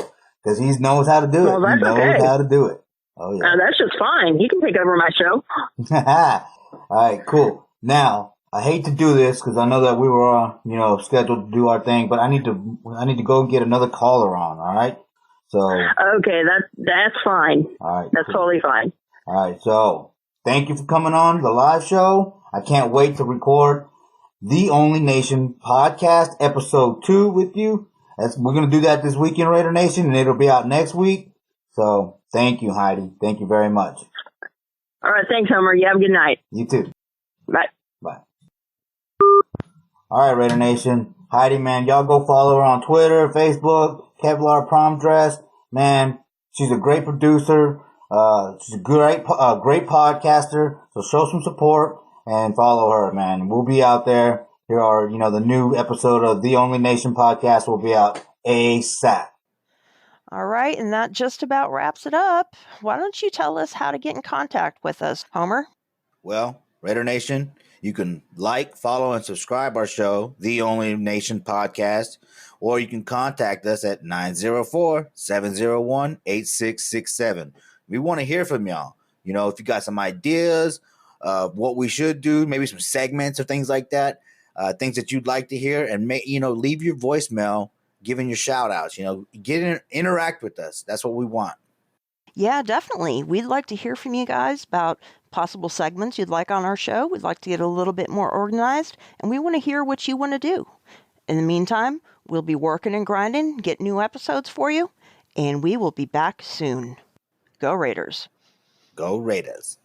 because he knows how to do it. Well, he knows how to do it. Oh yeah, that's just fine. He can take over my show. All right, cool. Now I hate to do this because I know that we were, you know, scheduled to do our thing, but I need to go and get another caller on. All right. So okay, that's fine. All right, that's cool. Totally fine. All right, so. Thank you for coming on the live show. I can't wait to record the Only Nation podcast episode 2 with you. We're going to do that this weekend, Raider Nation, and it'll be out next week. So thank you, Heidi. Thank you very much. All right. Thanks, Homer. You have a good night. You too. Bye. Bye. All right, Raider Nation. Heidi, man, y'all go follow her on Twitter, Facebook, Kevlar Prom Dress. Man, she's a great producer. She's a great podcaster, so show some support and follow her, man. We'll be out there. Here are, you know, the new episode of The Only Nation podcast will be out ASAP. All right, and that just about wraps it up. Why don't you tell us how to get in contact with us, Homer? Well, Raider Nation, you can like, follow, and subscribe our show, The Only Nation Podcast, or you can contact us at 904-701-8667. We want to hear from y'all. You know, if you got some ideas of what we should do, maybe some segments or things like that, things that you'd like to hear, and leave your voicemail, giving your shout outs. You know, interact with us. That's what we want. Yeah, definitely. We'd like to hear from you guys about possible segments you'd like on our show. We'd like to get a little bit more organized, and we want to hear what you want to do. In the meantime, we'll be working and grinding, get new episodes for you, and we will be back soon. Go Raiders. Go Raiders.